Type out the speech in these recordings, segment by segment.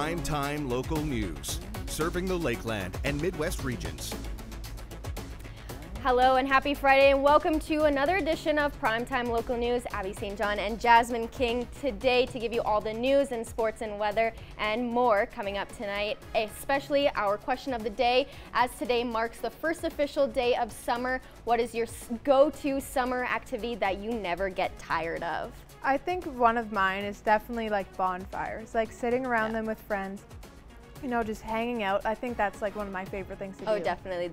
Prime-time local news, serving the Lakeland and Midwest regions. Hello and happy Friday, and welcome to another edition of Primetime Local News. Abby St. John and Jasmine King today to give you all the news and sports and weather and more coming up tonight, especially our question of the day, as today marks the first official day of summer. What is your go-to summer activity that you never get tired of? I think one of mine is definitely like bonfires, like sitting around them with friends. You know, just hanging out. I think that's like one of my favorite things to do. Oh, definitely.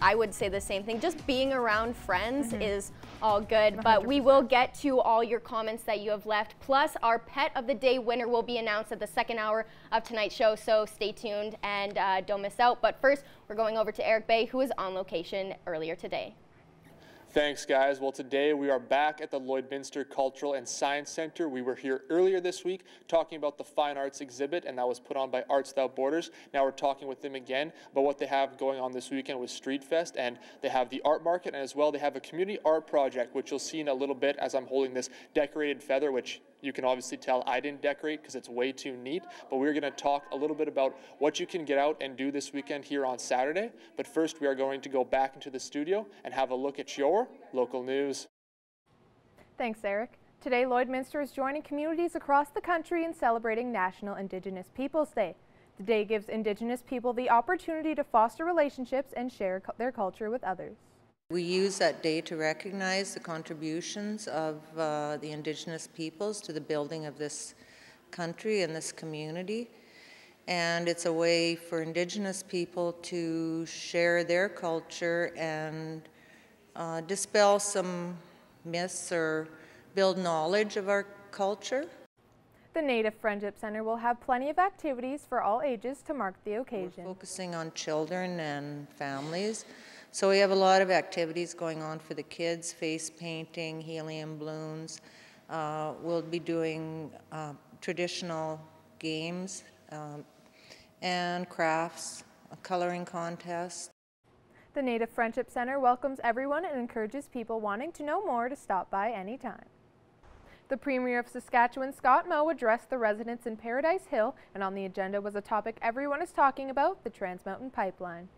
I would say the same thing. Just being around friends is all good. 100%. But we will get to all your comments that you have left. Plus, our Pet of the Day winner will be announced at the second hour of tonight's show. So stay tuned and don't miss out. But first, we're going over to Eric Bay, who was on location earlier today. Thanks, guys. Well, today we are back at the Lloydminster Cultural and Science Center. We were here earlier this week talking about the Fine Arts exhibit, and that was put on by Arts Without Borders. Now we're talking with them again about what they have going on this weekend with Street Fest, and they have the art market, and as well they have a community art project, which you'll see in a little bit as I'm holding this decorated feather, which you can obviously tell I didn't decorate because it's way too neat, but we're going to talk a little bit about what you can get out and do this weekend here on Saturday. But first, we are going to go back into the studio and have a look at your local news. Thanks, Eric. Today, Lloydminster is joining communities across the country in celebrating National Indigenous Peoples Day. The day gives Indigenous people the opportunity to foster relationships and share their culture with others. We use that day to recognize the contributions of the Indigenous peoples to the building of this country and this community. And it's a way for Indigenous people to share their culture and dispel some myths or build knowledge of our culture. The Native Friendship Center will have plenty of activities for all ages to mark the occasion. We're focusing on children and families. So we have a lot of activities going on for the kids, face painting, helium balloons. We'll be doing traditional games and crafts, a coloring contest. The Native Friendship Center welcomes everyone and encourages people wanting to know more to stop by anytime. The Premier of Saskatchewan, Scott Moe, addressed the residents in Paradise Hill, and on the agenda was a topic everyone is talking about, the Trans Mountain Pipeline.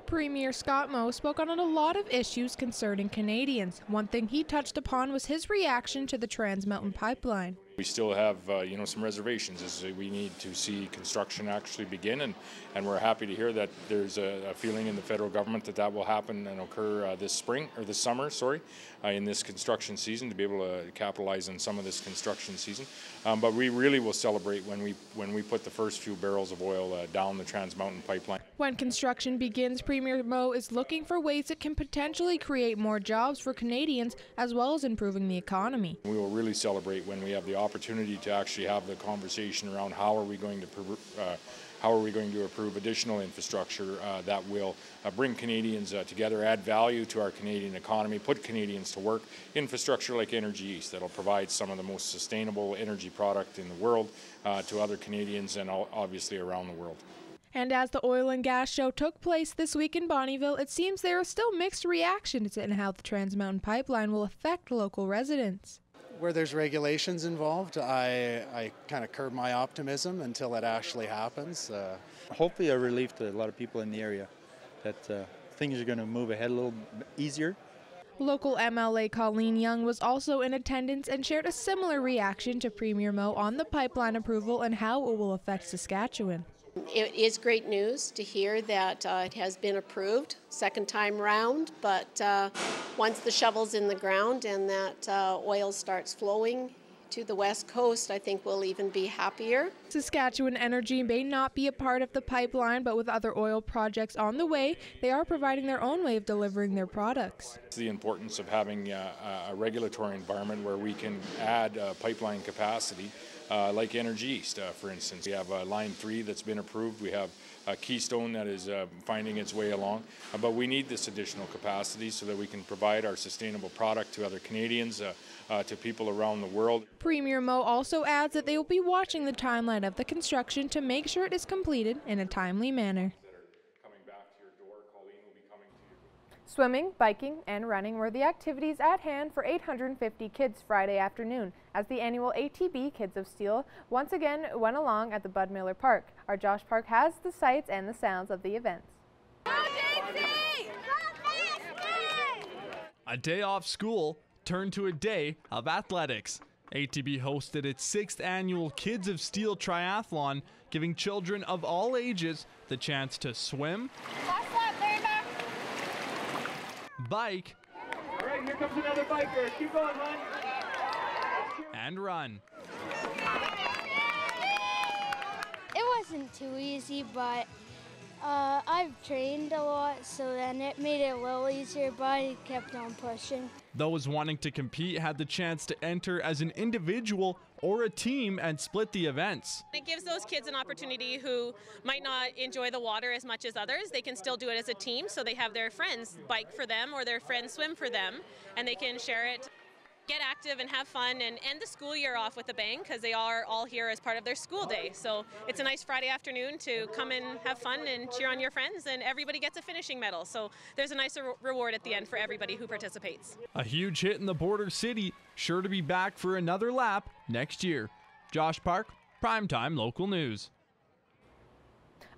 Premier Scott Moe spoke on a lot of issues concerning Canadians. One thing he touched upon was his reaction to the Trans Mountain Pipeline. We still have some reservations as we need to see construction actually begin, and we're happy to hear that there's a feeling in the federal government that that will happen and occur this summer, in this construction season, to be able to capitalize on some of this construction season. But we really will celebrate when we put the first few barrels of oil down the Trans Mountain Pipeline. When construction begins, Premier Moe is looking for ways that can potentially create more jobs for Canadians as well as improving the economy. We will really celebrate when we have the opportunity to actually have the conversation around how are we going to approve additional infrastructure that will bring Canadians together, add value to our Canadian economy, put Canadians to work. Infrastructure like Energy East that will provide some of the most sustainable energy product in the world to other Canadians and obviously around the world. And as the oil and gas show took place this week in Bonnyville, it seems there are still mixed reactions in how the Trans Mountain Pipeline will affect local residents. Where there's regulations involved, I kind of curb my optimism until it actually happens. Hopefully a relief to a lot of people in the area that things are going to move ahead a little easier. Local MLA Colleen Young was also in attendance and shared a similar reaction to Premier Moe on the pipeline approval and how it will affect Saskatchewan. It is great news to hear that it has been approved second time round, but once the shovel's in the ground and that oil starts flowing to the west coast, I think we'll even be happier. Saskatchewan Energy may not be a part of the pipeline, but with other oil projects on the way, they are providing their own way of delivering their products. It's the importance of having a regulatory environment where we can add pipeline capacity. Like Energy East, for instance. We have Line 3 that's been approved. We have Keystone that is finding its way along. But we need this additional capacity so that we can provide our sustainable product to other Canadians, to people around the world. Premier Moe also adds that they will be watching the timeline of the construction to make sure it is completed in a timely manner. Swimming, biking, and running were the activities at hand for 850 kids Friday afternoon as the annual ATB Kids of Steel once again went along at the Bud Miller Park. Our Josh Park has the sights and the sounds of the events. A day off school turned to a day of athletics. ATB hosted its 6th annual Kids of Steel Triathlon, giving children of all ages the chance to swim, bike, all right, here comes another biker. Keep going, man. and run. It wasn't too easy, but I've trained a lot, so then it made it a little easier, but I kept on pushing. Those wanting to compete had the chance to enter as an individual or a team and split the events. It gives those kids an opportunity who might not enjoy the water as much as others. They can still do it as a team, so they have their friends bike for them or their friends swim for them, and they can share it, get active and have fun, and end the school year off with a bang because they are all here as part of their school day. So it's a nice Friday afternoon to come and have fun and cheer on your friends, and everybody gets a finishing medal. So there's a nice reward at the end for everybody who participates. A huge hit in the border city, sure to be back for another lap next year. Josh Park, Primetime Local News.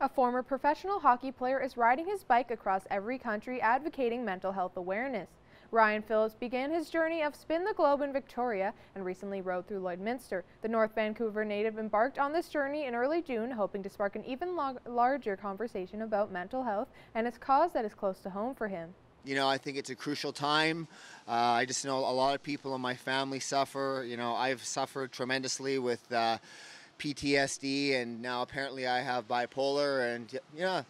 A former professional hockey player is riding his bike across every country advocating mental health awareness. Ryan Phillips began his journey of Spin the Globe in Victoria and recently rode through Lloydminster. The North Vancouver native embarked on this journey in early June, hoping to spark an even larger conversation about mental health and its cause that is close to home for him. You know, I think it's a crucial time. I just know a lot of people in my family suffer. You know, I've suffered tremendously with PTSD, and now apparently I have bipolar, and you know,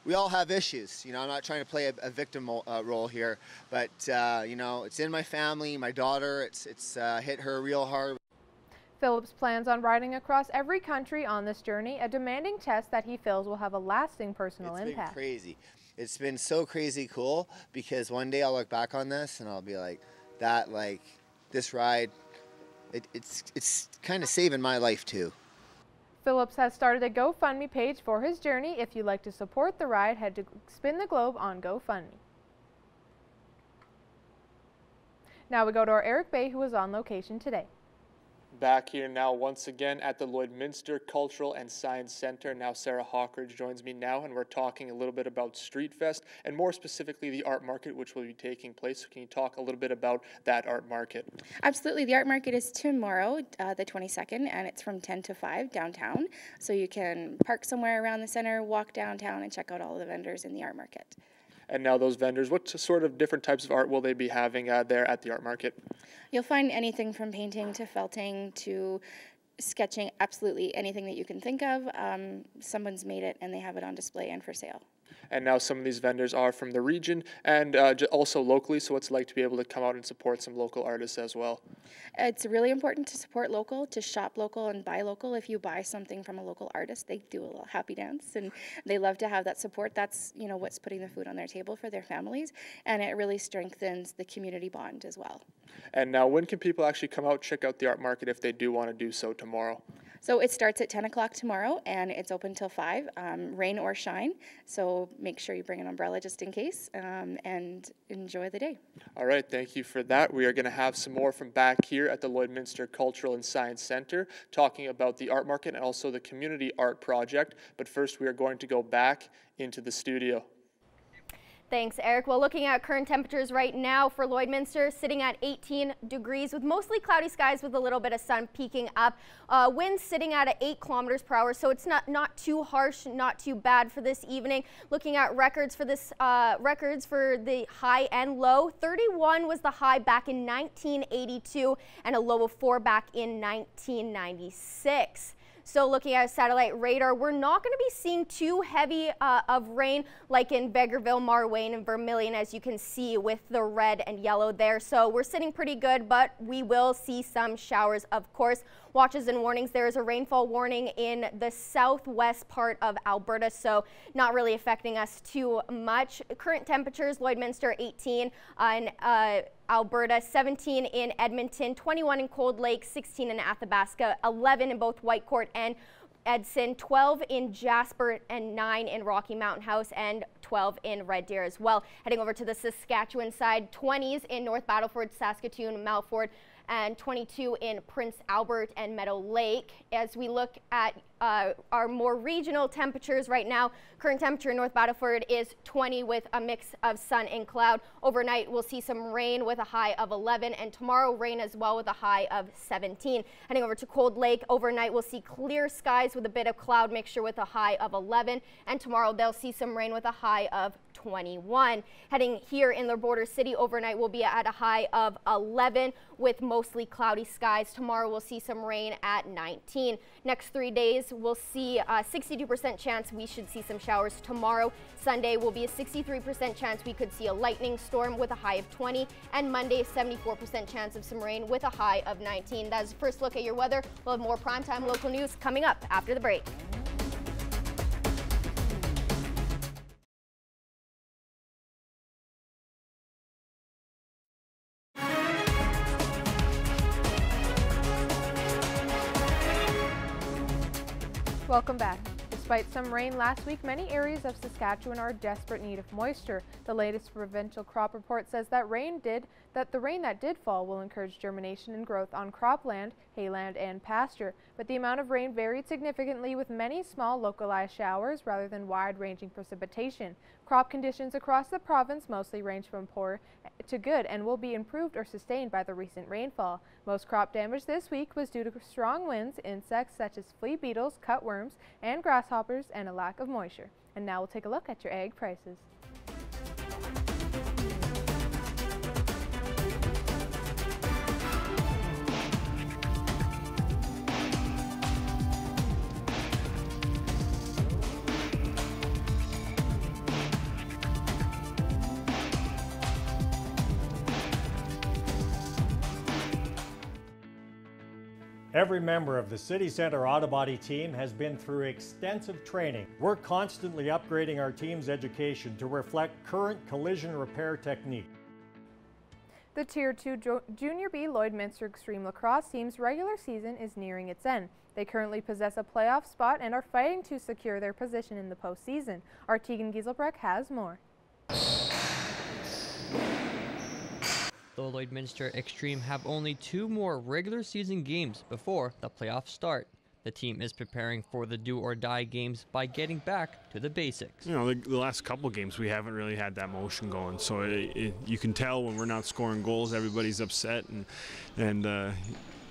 we all have issues. You know, I'm not trying to play a victim role here, but you know, it's in my family. My daughter, it's hit her real hard. Phillips plans on riding across every country on this journey, a demanding test that he feels will have a lasting personal impact. It's been crazy. It's been so crazy cool because one day I'll look back on this and I'll be like, this ride, it's kind of saving my life too. Phillips has started a GoFundMe page for his journey. If you'd like to support the ride, head to Spin the Globe on GoFundMe. Now we go to our Eric Bay, who is on location today. Back here now once again at the Lloydminster Cultural and Science Center. Now Sarah Hawkridge joins me now, and we're talking a little bit about Street Fest and more specifically the art market, which will be taking place. So can you talk a little bit about that art market? Absolutely. The art market is tomorrow, the 22nd, and it's from 10 to 5 downtown. So you can park somewhere around the center, walk downtown, and check out all of the vendors in the art market. And now those vendors, what sort of different types of art will they be having there at the art market? You'll find anything from painting to felting to sketching, absolutely anything that you can think of. Someone's made it and they have it on display and for sale. And now some of these vendors are from the region and also locally, so what's it like to be able to come out and support some local artists as well? It's really important to support local, to shop local and buy local. If you buy something from a local artist, they do a little happy dance and they love to have that support. That's, you know, what's putting the food on their table for their families, and it really strengthens the community bond as well. And now when can people actually come out, check out the art market if they do want to do so tomorrow? So it starts at 10 o'clock tomorrow and it's open till 5, rain or shine. So make sure you bring an umbrella just in case and enjoy the day. All right, thank you for that. We are going to have some more from back here at the Lloydminster Cultural and Science Center talking about the art market and also the community art project. But first we are going to go back into the studio. Thanks, Eric. Well, looking at current temperatures right now for Lloydminster, sitting at 18 degrees with mostly cloudy skies with a little bit of sun peeking up. Winds sitting at 8 kilometers per hour, so it's not too harsh, not too bad for this evening. Looking at records for this records for the high and low, 31 was the high back in 1982 and a low of 4 back in 1996. So looking at satellite radar, we're not going to be seeing too heavy of rain like in Vegreville, Marwayne, and Vermilion, as you can see with the red and yellow there. So we're sitting pretty good, but we will see some showers, of course. Watches and warnings, there is a rainfall warning in the southwest part of Alberta, so not really affecting us too much. Current temperatures, Lloydminster 18 in Alberta, 17 in Edmonton, 21 in Cold Lake, 16 in Athabasca, 11 in both Whitecourt and Edson, 12 in Jasper, and 9 in Rocky Mountain House, and 12 in Red Deer as well. Heading over to the Saskatchewan side, 20s in North Battleford, Saskatoon, Malford, and 22 in Prince Albert and Meadow Lake. As we look at our more regional temperatures right now, current temperature in North Battleford is 20 with a mix of sun and cloud. Overnight, we'll see some rain with a high of 11, and tomorrow rain as well with a high of 17. Heading over to Cold Lake, overnight we'll see clear skies with a bit of cloud mixture with a high of 11, and tomorrow they'll see some rain with a high of 21. Heading here in the border city, overnight will be at a high of 11 with mostly cloudy skies. Tomorrow we'll see some rain at 19. Next 3 days we'll see a 62% chance we should see some showers tomorrow. Sunday will be a 63% chance we could see a lightning storm with a high of 20, and Monday 74% chance of some rain with a high of 19. That's the first look at your weather. We'll have more primetime local news coming up after the break. Welcome back. Despite some rain last week, many areas of Saskatchewan are in desperate need of moisture. The latest provincial crop report says that the rain that did fall will encourage germination and growth on cropland, hayland, and pasture. But the amount of rain varied significantly, with many small localized showers rather than wide-ranging precipitation. Crop conditions across the province mostly range from poor to good and will be improved or sustained by the recent rainfall. Most crop damage this week was due to strong winds, insects such as flea beetles, cutworms, and grasshoppers, and a lack of moisture. And now we'll take a look at your ag prices. Every member of the City Centre Auto Body team has been through extensive training. We're constantly upgrading our team's education to reflect current collision repair technique. The Tier 2 Junior B Lloydminster Extreme Lacrosse team's regular season is nearing its end. They currently possess a playoff spot and are fighting to secure their position in the postseason. Our Tegan Gieselbrecht has more. The Lloydminster Extreme have only 2 more regular season games before the playoffs start. The team is preparing for the do-or-die games by getting back to the basics. You know, the last couple games we haven't really had that motion going, so you can tell when we're not scoring goals, everybody's upset, and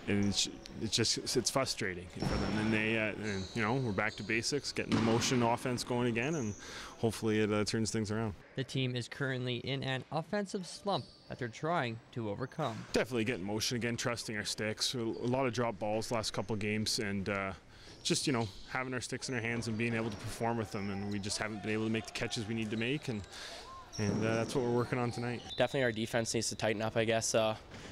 it's frustrating for them. And and, you know, we're back to basics, getting the motion offense going again, and hopefully it turns things around. The team is currently in an offensive slump that they're trying to overcome. Definitely getting motion again, trusting our sticks. A lot of drop balls last couple of games, and just, you know, having our sticks in our hands and being able to perform with them, and we just haven't been able to make the catches we need to make, and that's what we're working on tonight. Definitely our defense needs to tighten up, I guess.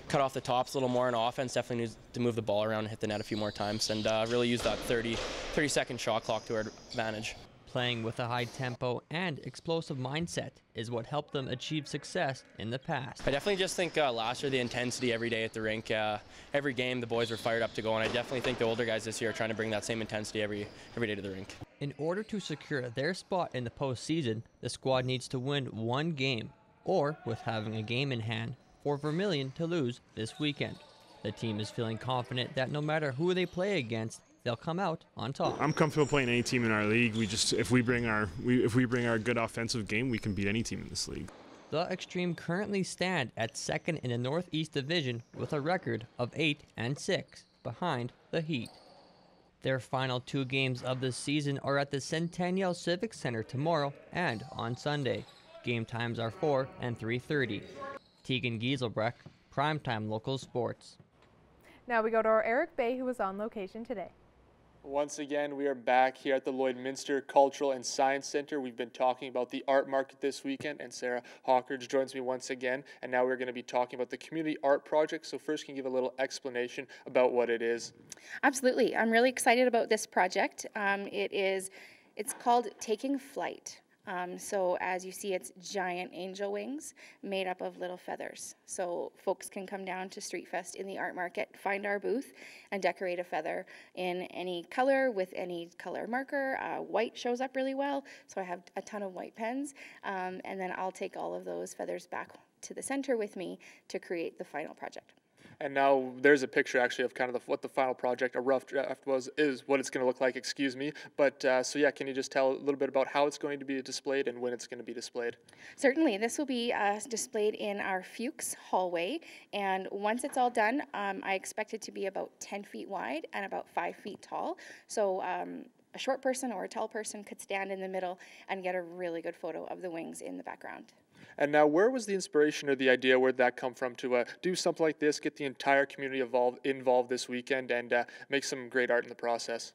Cut off the tops a little more, and offense definitely needs to move the ball around and hit the net a few more times, and really use that 30-second shot clock to our advantage. Playing with a high tempo and explosive mindset is what helped them achieve success in the past. I definitely just think last year the intensity every day at the rink, every game the boys were fired up to go, and I definitely think the older guys this year are trying to bring that same intensity every day to the rink. In order to secure their spot in the postseason, the squad needs to win 1 game, or with having a game in hand, for Vermilion to lose this weekend. The team is feeling confident that no matter who they play against, they'll come out on top. I'm comfortable playing any team in our league. If we bring our good offensive game, we can beat any team in this league. The Extreme currently stand at 2nd in the Northeast Division with a record of 8-6 behind the Heat. Their final 2 games of the season are at the Centennial Civic Center tomorrow and on Sunday. Game times are 4 and 3:30. Tegan Gieselbrecht, Primetime Local Sports. Now we go to our Eric Bay, who was on location today. Once again, we are back here at the Lloydminster Cultural and Science Center. We've been talking about the art market this weekend, and Sarah Hawkridge joins me once again. And now we're going to be talking about the community art project. So first, can you give a little explanation about what it is? Absolutely. I'm really excited about this project. It's called Taking Flight. So as you see, it's giant angel wings made up of little feathers. So folks can come down to Street Fest in the art market, find our booth, and decorate a feather in any color with any color marker. White shows up really well, so I have a ton of white pens, and then I'll take all of those feathers back to the center with me to create the final project. And now there's a picture actually of kind of what the final project, a rough draft is what it's going to look like, excuse me. But so yeah, can you just tell a little bit about how it's going to be displayed and when it's going to be displayed? Certainly, this will be displayed in our Fuchs hallway, and once it's all done, I expect it to be about 10 feet wide and about 5 feet tall. So a short person or a tall person could stand in the middle and get a really good photo of the wings in the background. And now, where was the inspiration or the idea, where did that come from to do something like this, get the entire community involved this weekend, and make some great art in the process?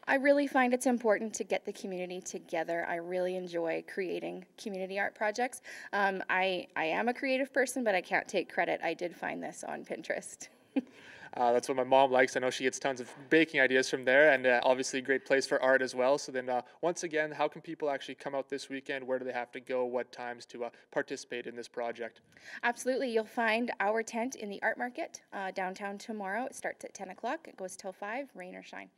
I really find it's important to get the community together. I really enjoy creating community art projects. I am a creative person, but I can't take credit. I did find this on Pinterest. That's what my mom likes. I know she gets tons of baking ideas from there, and obviously a great place for art as well. So then once again, how can people actually come out this weekend? Where do they have to go? What times to participate in this project? Absolutely. You'll find our tent in the art market downtown tomorrow. It starts at 10 o'clock. It goes till 5, rain or shine.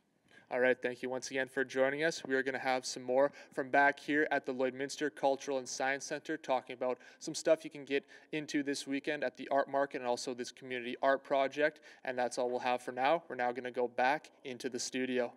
All right, thank you once again for joining us. We are going to have some more from back here at the Lloydminster Cultural and Science Center, talking about some stuff you can get into this weekend at the art market and also this community art project. And that's all we'll have for now. We're now going to go back into the studio.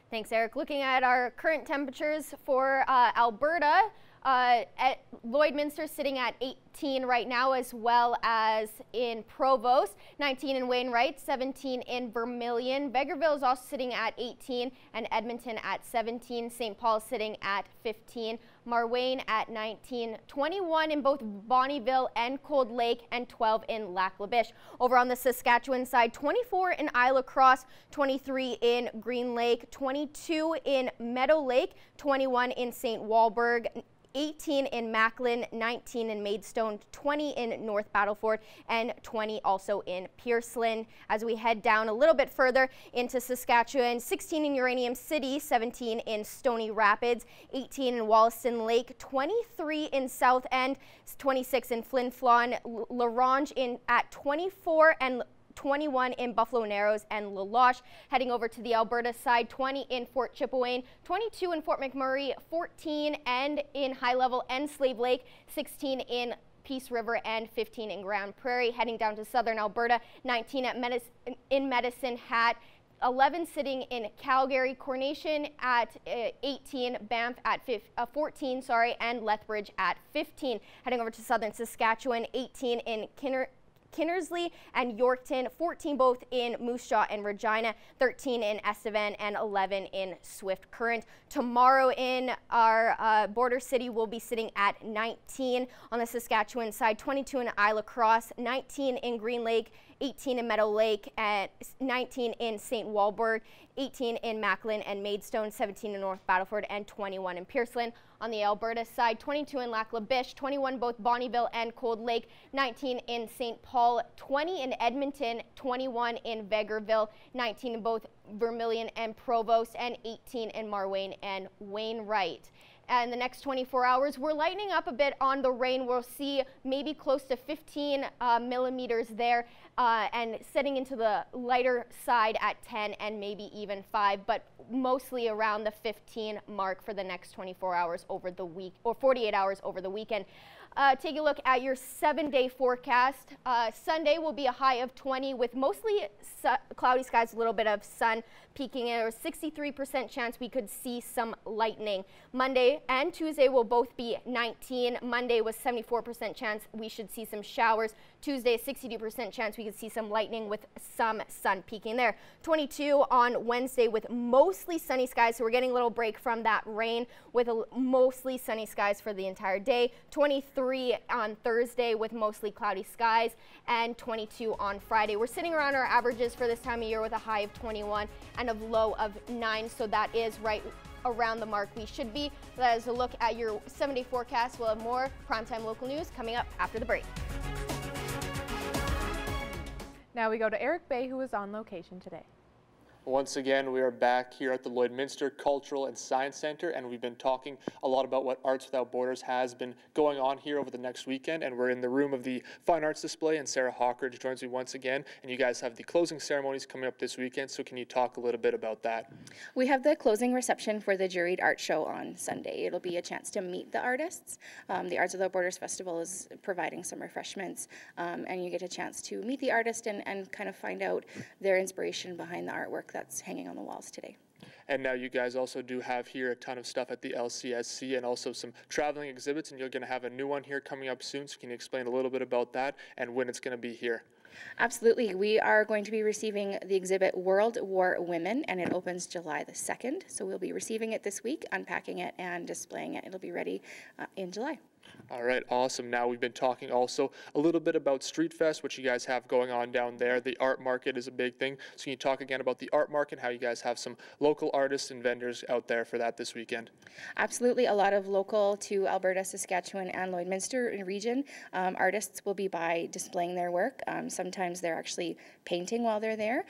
Thanks, Eric. Looking at our current temperatures for Alberta, at Lloydminster sitting at 18 right now, as well as in Provost, 19 in Wainwright, 17 in Vermilion. Vegreville is also sitting at 18 and Edmonton at 17. St. Paul sitting at 15. Marwayne at 19, 21 in both Bonnyville and Cold Lake, and 12 in Lac La Biche. Over on the Saskatchewan side, 24 in Isle La Crosse, 23 in Green Lake, 22 in Meadow Lake, 21 in St. Walburg, 18 in Macklin, 19 in Maidstone, 20 in North Battleford, and 20 also in Pearceland. As we head down a little bit further into Saskatchewan, 16 in Uranium City, 17 in Stony Rapids, 18 in Wollaston Lake, 23 in South End, 26 in Flin Flon, La Ronge at 24, and 21 in Buffalo Narrows and La Loche. Heading over to the Alberta side, 20 in Fort Chipewyan, 22 in Fort McMurray, 14 and in High Level and Slave Lake, 16 in Peace River, and 15 in Grand Prairie. Heading down to southern Alberta, 19 at Medicine Hat, 11 sitting in Calgary, Coronation at 18, Banff at 14, and Lethbridge at 15. Heading over to southern Saskatchewan, 18 in Kinnersley and Yorkton, 14 both in Moose Jaw and Regina, 13 in Estevan, and 11 in Swift Current. Tomorrow in our border city, we'll be sitting at 19 on the Saskatchewan side, 22 in Isle La Crosse, 19 in Green Lake, 18 in Meadow Lake, and 19 in St. Walburg, 18 in Macklin and Maidstone, 17 in North Battleford, and 21 in Pearceland. On the Alberta side, 22 in Lac La Biche, 21 both Bonnyville and Cold Lake, 19 in St. Paul, 20 in Edmonton, 21 in Vegreville, 19 in both Vermilion and Provost, and 18 in Marwayne and Wainwright. And the next 24 hours, we're lightening up a bit on the rain. We'll see maybe close to 15 millimeters there, and setting into the lighter side at 10 and maybe even 5, but mostly around the 15 mark for the next 24 hours over the week, or 48 hours over the weekend. Take a look at your 7-day forecast. Sunday will be a high of 20 with mostly cloudy skies, a little bit of sun peeking in. There's a 63% chance we could see some lightning. Monday and Tuesday will both be 19. Monday was 74% chance we should see some showers. Tuesday, 62% chance we could see some lightning with some sun peeking there. 22 on Wednesday with mostly sunny skies, so we're getting a little break from that rain with mostly sunny skies for the entire day. 23 on Thursday with mostly cloudy skies, and 22 on Friday. We're sitting around our averages for this time of year with a high of 21 and a low of 9, so that is right around the mark we should be. That is a look at your 7-day forecast. We'll have more primetime local news coming up after the break. Now we go to Eric Bay, who is on location today. Once again, we are back here at the Lloydminster Cultural and Science Center, and we've been talking a lot about what Arts Without Borders has been going on here over the next weekend, and we're in the room of the Fine Arts Display, and Sarah Hawkridge joins me once again, and you guys have the closing ceremonies coming up this weekend, so can you talk a little bit about that? We have the closing reception for the Juried art show on Sunday. It'll be a chance to meet the artists. The Arts Without Borders Festival is providing some refreshments, and you get a chance to meet the artist and kind of find out their inspiration behind the artwork that's hanging on the walls today. And now you guys also do have here a ton of stuff at the LCSC and also some traveling exhibits, and you're going to have a new one here coming up soon, so can you explain a little bit about that and when it's going to be here? Absolutely. We are going to be receiving the exhibit World War Women, and it opens July the 2nd, so we'll be receiving it this week, unpacking it and displaying it. It'll be ready in July. All right, awesome. Now we've been talking also a little bit about Street Fest, which you guys have going on down there. The art market is a big thing. So can you talk again about the art market, how you guys have some local artists and vendors out there for that this weekend? Absolutely. A lot of local to Alberta, Saskatchewan, and Lloydminster region artists will be by displaying their work. Sometimes they're actually painting while they're there,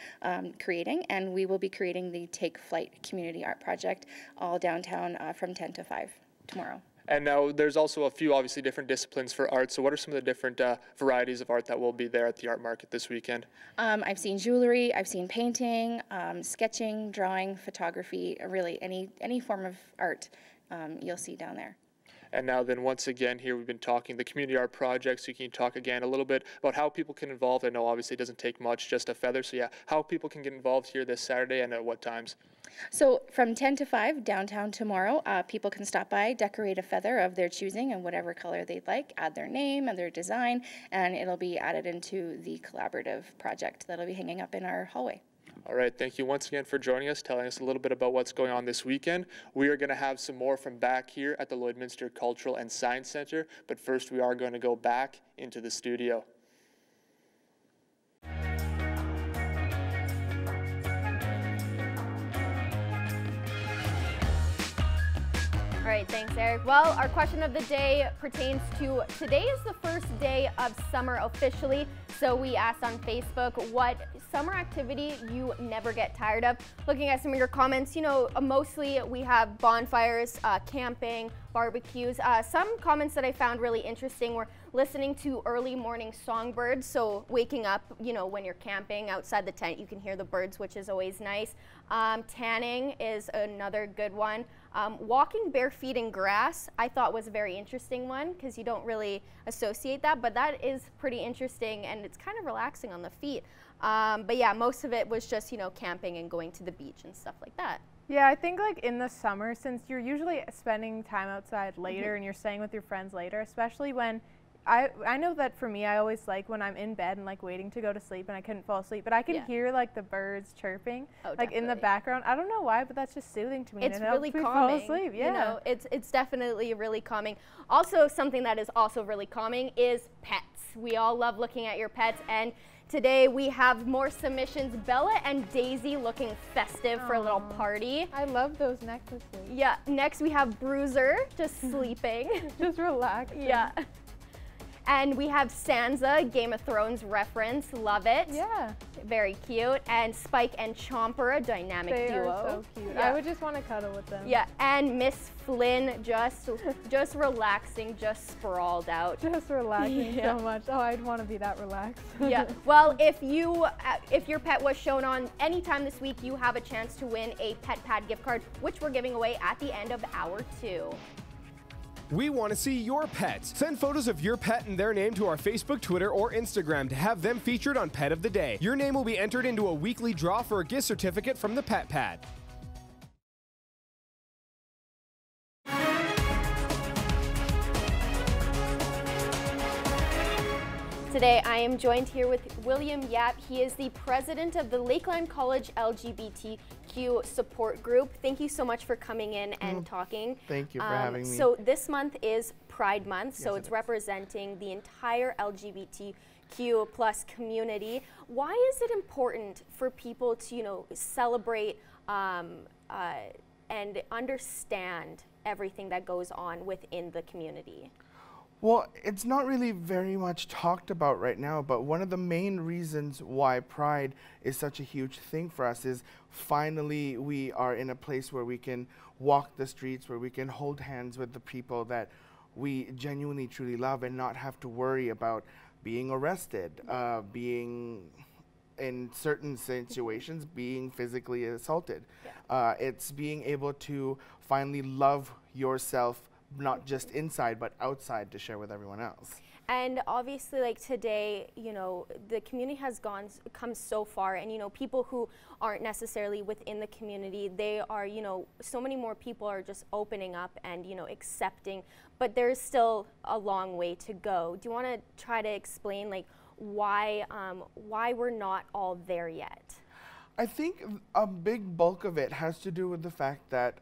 creating, and we will be creating the Take Flight Community Art Project all downtown from 10 to 5 tomorrow. And now there's also a few obviously different disciplines for art. So what are some of the different varieties of art that will be there at the art market this weekend? I've seen jewelry, I've seen painting, sketching, drawing, photography, really any form of art you'll see down there. And now then once again here we've been talking the community art project, so can you talk again a little bit about how people can involve? I know obviously it doesn't take much, just a feather, so yeah, how people can get involved here this Saturday and at what times? So from 10 to 5 downtown tomorrow, people can stop by, decorate a feather of their choosing in whatever color they'd like, add their name and their design, and it'll be added into the collaborative project that'll be hanging up in our hallway. All right, thank you once again for joining us, telling us a little bit about what's going on this weekend. We are going to have some more from back here at the Lloydminster Cultural and Science Center, but first we are going to go back into the studio. All right, thanks, Eric. Well, our question of the day pertains to today is the first day of summer officially. So we asked on Facebook what summer activity you never get tired of. Looking at some of your comments, you know, mostly we have bonfires, camping, barbecues. Some comments that I found really interesting were listening to early morning songbirds. So waking up, you know, when you're camping outside the tent, you can hear the birds, which is always nice. Tanning is another good one. Walking bare feet in grass, I thought was a very interesting one because you don't really associate that, but that is pretty interesting and it's kind of relaxing on the feet. But yeah, most of it was just, you know, camping and going to the beach and stuff like that. Yeah, I think like in the summer, since you're usually spending time outside later and you're staying with your friends later, especially when I know that for me, I always like when I'm in bed and like waiting to go to sleep and I couldn't fall asleep, but I can hear like the birds chirping like in the background. I don't know why, but that's just soothing to me. It's and it really helps me calming. fall asleep. Yeah. You know, it's definitely really calming. Also, something that is also really calming is pets. We all love looking at your pets, and today we have more submissions. Bella and Daisy looking festive for a little party. I love those necklaces. Yeah. Next we have Bruiser just sleeping. Just relaxing. Yeah. And we have Sansa, Game of Thrones reference, love it. Yeah. Very cute. And Spike and Chomper, a dynamic duo. They are so cute. Yeah. I would just want to cuddle with them. Yeah, and Miss Flynn just relaxing, just sprawled out. Just relaxing so much. Oh, I'd want to be that relaxed. Yeah. Well, if your pet was shown on any time this week, you have a chance to win a Pet Pad gift card, which we're giving away at the end of hour 2. We want to see your pets. Send photos of your pet and their name to our Facebook, Twitter, or Instagram to have them featured on Pet of the Day. Your name will be entered into a weekly draw for a gift certificate from the Pet Pad. Today, I am joined here with William Yap. He is the president of the Lakeland College LGBTQ support group. Thank you so much for coming in and talking. Thank you for having me. So this month is Pride Month, so it's representing the entire LGBTQ plus community. Why is it important for people to, you know, celebrate and understand everything that goes on within the community? Well, it's not really very much talked about right now, but one of the main reasons why Pride is such a huge thing for us is finally we are in a place where we can walk the streets, where we can hold hands with the people that we genuinely truly love and not have to worry about being arrested, being in certain situations, being physically assaulted. It's being able to finally love yourself, not just inside but outside, to share with everyone else. And obviously, like today, you know, the community has come so far, and you know, people who aren't necessarily within the community, they are, you know, so many more people are just opening up and, you know, accepting, but there's still a long way to go. Do you want to try to explain like why we're not all there yet? I think a big bulk of it has to do with the fact that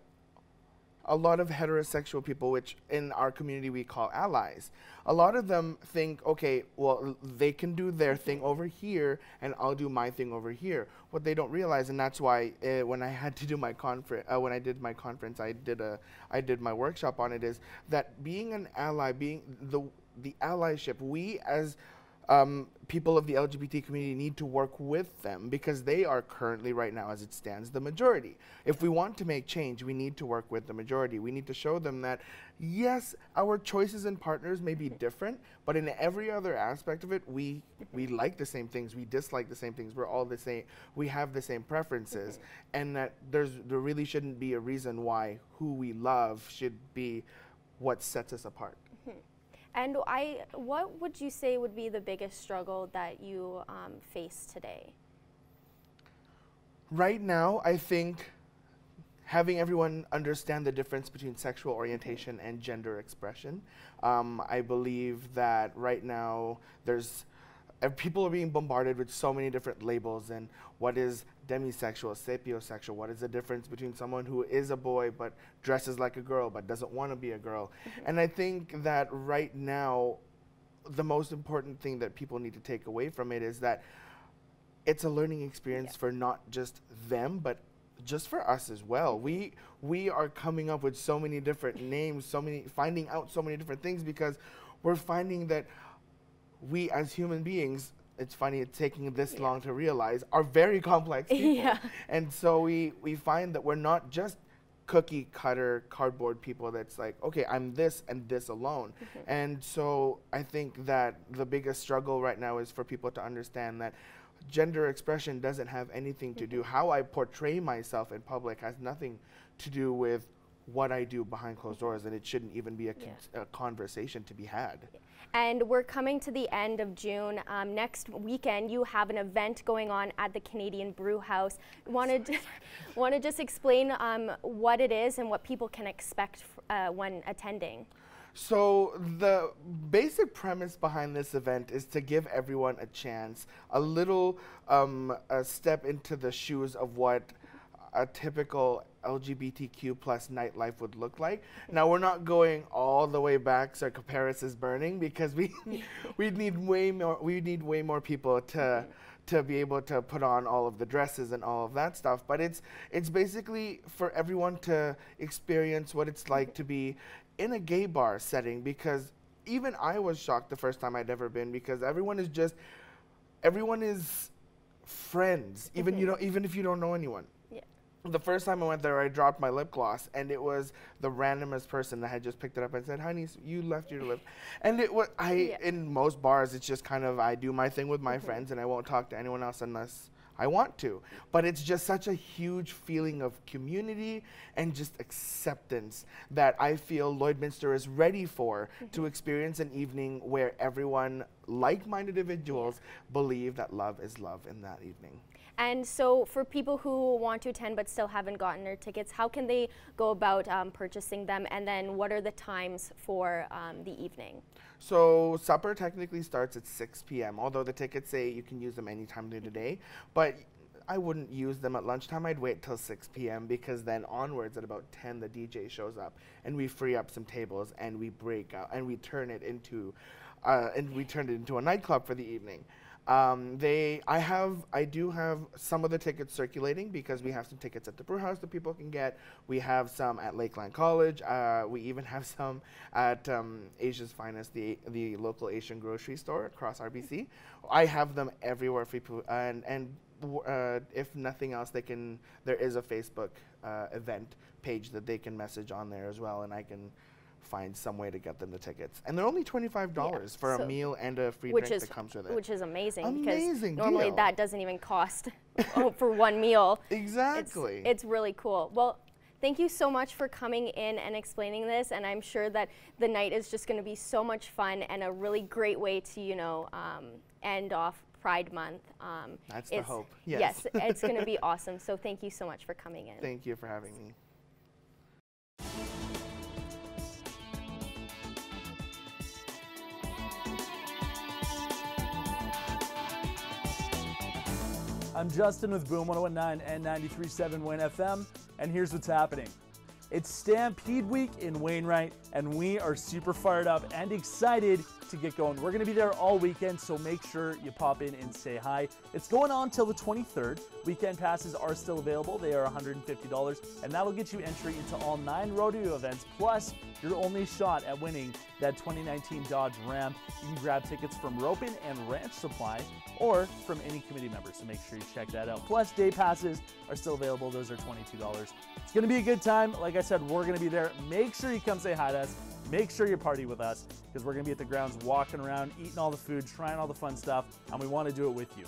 a lot of heterosexual people, which in our community we call allies, a lot of them think, okay, well, they can do their thing over here and I'll do my thing over here. What they don't realize, and that's why when I had to do my conference, when I did my conference, I did my workshop on it, is that being an ally, being the allyship, we as people of the LGBT community need to work with them, because they are currently, right now as it stands, the majority. If we want to make change, we need to work with the majority. We need to show them that, yes, our choices and partners may be different, but in every other aspect of it, we like the same things, we dislike the same things, we're all the same, we have the same preferences, and that there really shouldn't be a reason why who we love should be what sets us apart. And what would you say would be the biggest struggle that you face today? Right now, I think having everyone understand the difference between sexual orientation and gender expression. I believe that right now people are being bombarded with so many different labels, and what is demisexual, sapiosexual, what is the difference between someone who is a boy but dresses like a girl but doesn't want to be a girl. And I think that right now the most important thing that people need to take away from it is that it's a learning experience for not just them but just for us as well. We are coming up with so many different names, finding out so many different things, because we're finding that we as human beings, it's funny, it's taking this long to realize, are very complex people. And so we find that we're not just cookie cutter cardboard people that's like, okay, I'm this and this alone. And so I think that the biggest struggle right now is for people to understand that gender expression doesn't have anything to do, how I portray myself in public has nothing to do with what I do behind closed doors, and it shouldn't even be a conversation to be had. And we're coming to the end of June. Next weekend, you have an event going on at the Canadian Brew House. Want to just explain what it is and what people can expect when attending? So the basic premise behind this event is to give everyone a chance, a little a step into the shoes of what a typical LGBTQ plus nightlife would look like. Now, we're not going all the way back so Paris is burning, because we need way more people to be able to put on all of the dresses and all of that stuff. But it's basically for everyone to experience what it's like to be in a gay bar setting, because even I was shocked the first time I'd ever been, because everyone is friends, even even if you don't know anyone. The first time I went there, I dropped my lip gloss, and it was the randomest person that had just picked it up and said, "Honey, you left your lip." And it was in most bars, it's just kind of I do my thing with my friends, and I won't talk to anyone else unless I want to. But it's just such a huge feeling of community and just acceptance that I feel Lloydminster is ready for, to experience an evening where everyone, like-minded individuals, believe that love is love in that evening. And so for people who want to attend but still haven't gotten their tickets, how can they go about purchasing them? And then what are the times for the evening? So supper technically starts at 6 p.m., although the tickets say you can use them anytime during the day. But I wouldn't use them at lunchtime. I'd wait till 6 p.m. because then onwards at about 10, the DJ shows up and we free up some tables and we break out and we turn it into a nightclub for the evening. I do have some of the tickets circulating because we have some tickets at the brew house that people can get. We have some at Lakeland College. We even have some at Asia's Finest, the local Asian grocery store across RBC. I have them everywhere for people, and if nothing else, there is a Facebook event page that they can message on there as well, and I can find some way to get them the tickets. And they're only $25 for a meal and a free drink that comes with it. Which is amazing. Amazing because normally deal. that doesn't even cost for one meal. Exactly. It's really cool. Well, thank you so much for coming in and explaining this, and I'm sure that the night is just going to be so much fun and a really great way to, end off Pride Month. That's the hope. Yes, it's going to be awesome. So thank you so much for coming in. Thank you for having me. I'm Justin with Boom 101.9 and 93.7 Wayne FM, and here's what's happening. It's Stampede Week in Wainwright, and we are super fired up and excited to get going. We're going to be there all weekend, so make sure you pop in and say hi. It's going on till the 23rd. Weekend passes are still available. They are $150, and that'll get you entry into all 9 rodeo events, plus your only shot at winning that 2019 Dodge Ram. You can grab tickets from Ropin and Ranch Supply or from any committee member, so make sure you check that out. Plus, day passes are still available. Those are $22. It's going to be a good time. Like I said, we're going to be there. Make sure you come say hi to us. Make sure you party with us, because we're going to be at the grounds walking around, eating all the food, trying all the fun stuff, and we want to do it with you.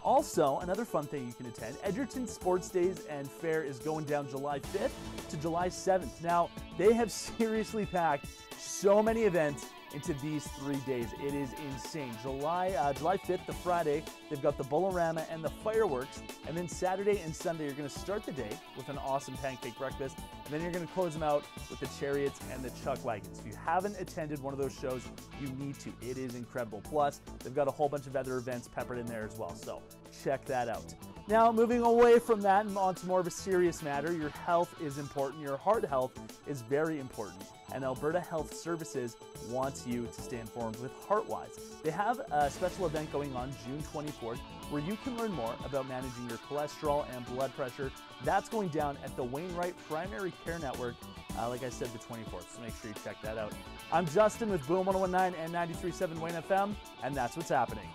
Also, another fun thing you can attend, Edgerton Sports Days and Fair is going down July 5th to July 7th. Now, they have seriously packed so many events into these 3 days. It is insane. July 5th to Friday, they've got the Bullarama and the fireworks, and then Saturday and Sunday you're going to start the day with an awesome pancake breakfast, and then you're going to close them out with the chariots and the chuck wagons. If you haven't attended one of those shows, you need to. It is incredible. Plus, they've got a whole bunch of other events peppered in there as well, so check that out. Now, moving away from that and on to more of a serious matter, your health is important. Your heart health is very important. And Alberta Health Services wants you to stay informed with HeartWise. They have a special event going on June 24th where you can learn more about managing your cholesterol and blood pressure. That's going down at the Wainwright Primary Care Network, like I said, the 24th, so make sure you check that out. I'm Justin with Boom 101.9 and 93.7 Wayne FM, and that's what's happening.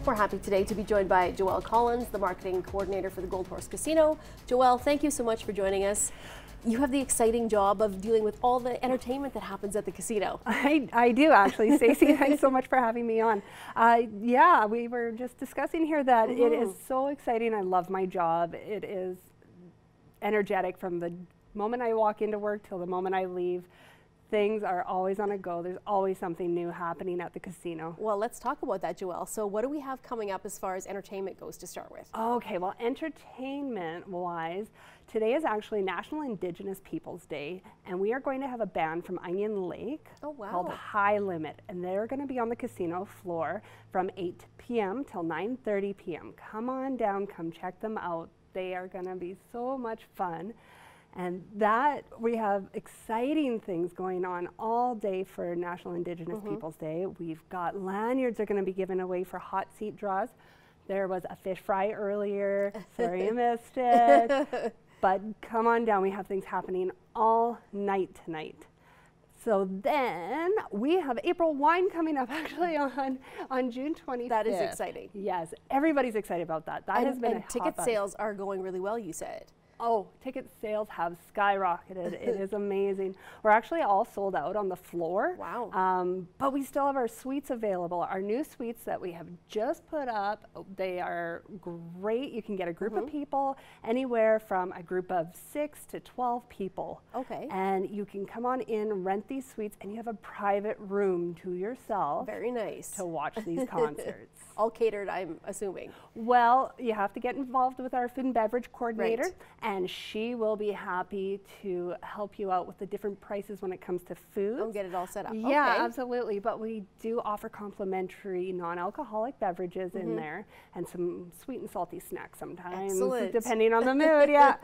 We're happy today to be joined by Joelle Collins, the marketing coordinator for the Gold Horse Casino. Joelle, thank you so much for joining us. You have the exciting job of dealing with all the entertainment that happens at the casino. I do actually, Stacey. Thanks so much for having me on. Yeah, we were just discussing here that it is so exciting. I love my job. It is energetic from the moment I walk into work till the moment I leave. Things are always on a go. There's always something new happening at the casino. Well, let's talk about that, Joelle. So what do we have coming up as far as entertainment goes to start with? Okay, well, entertainment-wise, today is actually National Indigenous Peoples Day, and we are going to have a band from Onion Lake called High Limit, and they're going to be on the casino floor from 8 p.m. till 9:30 p.m. Come on down, come check them out. They are going to be so much fun. And that we have exciting things going on all day for National Indigenous Peoples Day. We've got lanyards are going to be given away for hot seat draws. There was a fish fry earlier. Sorry you missed it. But come on down. We have things happening all night tonight. So then we have April Wine coming up actually on June 25th. That is exciting. Yes, everybody's excited about that. That has been a ticket sales are going really well, you said. Oh, ticket sales have skyrocketed. It is amazing. We're actually all sold out on the floor. Wow. But we still have our suites available. Our new suites that we have just put up, they are great. You can get a group of people, anywhere from a group of 6 to 12 people. Okay. And you can come on in, rent these suites, and you have a private room to yourself. Very nice. To watch these concerts. All catered, I'm assuming. Well, you have to get involved with our food and beverage coordinator. Right. and she will be happy to help you out with the different prices when it comes to food. Oh, get it all set up. Yeah, okay. Absolutely. But we do offer complimentary non-alcoholic beverages in there, and some sweet and salty snacks sometimes, depending on the mood. Yeah,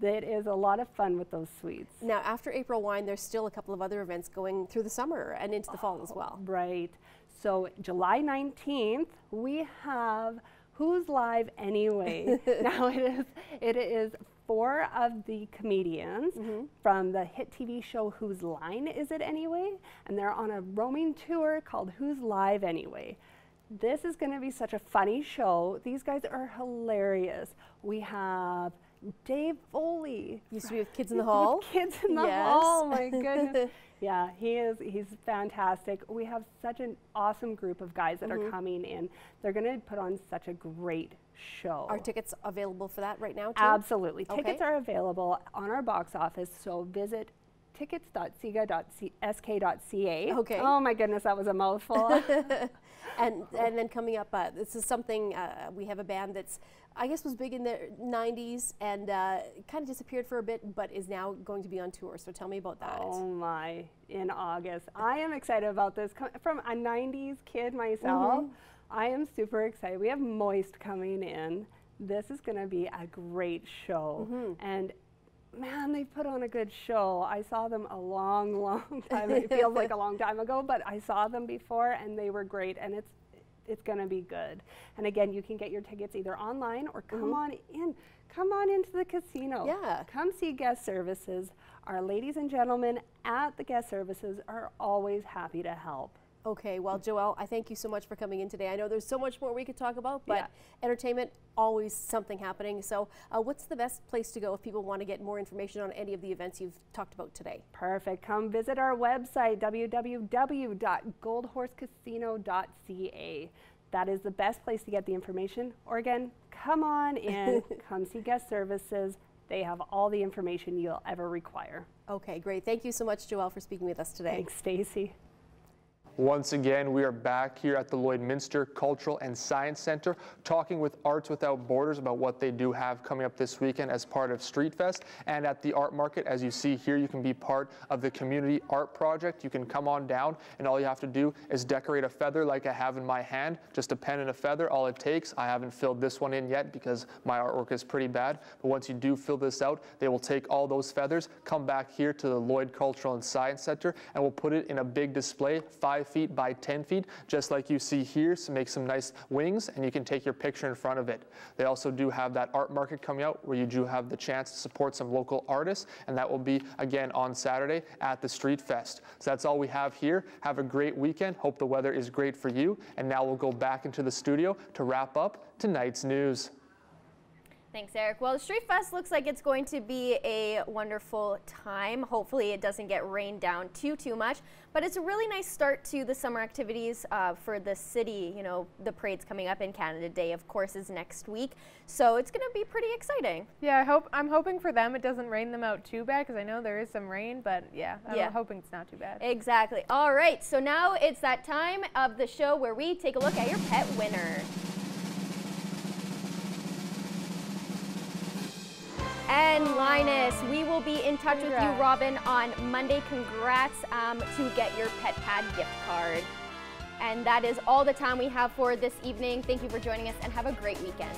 it is a lot of fun with those sweets. Now, after April Wine, there's still a couple of other events going through the summer and into the fall as well. Right. So July 19th, we have Who's Live Anyway? Now it is 4 of the comedians from the hit TV show Whose Line Is It Anyway? And they're on a roaming tour called Who's Live Anyway? This is going to be such a funny show. These guys are hilarious. We have Dave Foley. Used to be with Kids in the Hall. Kids in the Hall, my goodness. Yeah, he's fantastic. We have such an awesome group of guys that are coming in. They're going to put on such a great show. Are tickets available for that right now, too? Absolutely. Okay. Tickets are available on our box office, so visit tickets.siga.sk.ca. Okay. Oh my goodness, that was a mouthful. and then coming up, this is something, we have a band that's, I guess, was big in the 90s and kind of disappeared for a bit, but is now going to be on tour. So tell me about that. Oh my, in August. I am excited about this. From a 90s kid myself, I am super excited. We have Moist coming in. This is going to be a great show. And man, they put on a good show. I saw them a long, long time. It feels like a long time ago, but I saw them before and they were great, and it's going to be good. And again, you can get your tickets either online or come on in. Come on into the casino. Yeah. Come see guest services. Our ladies and gentlemen at the guest services are always happy to help. Okay, well, Joelle, I thank you so much for coming in today. I know there's so much more we could talk about, but entertainment, always something happening. So what's the best place to go if people want to get more information on any of the events you've talked about today? Perfect. Come visit our website, www.goldhorsecasino.ca. That is the best place to get the information. Or again, come on in, come see guest services. They have all the information you'll ever require. Okay, great. Thank you so much, Joelle, for speaking with us today. Thanks, Stacy. Once again, we are back here at the Lloydminster Cultural and Science Center talking with Arts Without Borders about what they do have coming up this weekend as part of Street Fest. And at the art market, as you see here, you can be part of the community art project. You can come on down and all you have to do is decorate a feather like I have in my hand, just a pen and a feather, all it takes. I haven't filled this one in yet because my artwork is pretty bad. But once you do fill this out, they will take all those feathers, come back here to the Lloyd Cultural and Science Center, and we'll put it in a big display, 5 feet by 10 feet, just like you see here, to make some nice wings, and you can take your picture in front of it. They also do have that art market coming out where you do have the chance to support some local artists, and that will be again on Saturday at the Street Fest. So that's all we have here. Have a great weekend. Hope the weather is great for you. And now we'll go back into the studio to wrap up tonight's news. Thanks, Eric. Well, the Street Fest looks like it's going to be a wonderful time. Hopefully it doesn't get rained down too much, but it's a really nice start to the summer activities for the city. You know, the parade's coming up, and Canada Day, of course, is next week. So it's going to be pretty exciting. Yeah, I'm hoping for them it doesn't rain them out too bad, because I know there is some rain, but yeah, I'm hoping it's not too bad. Exactly. All right, so now it's that time of the show where we take a look at your pet winner. And Linus, we will be in touch with you, Robin, on Monday. Congrats to get your Pet Pad gift card. And that is all the time we have for this evening. Thank you for joining us, and have a great weekend.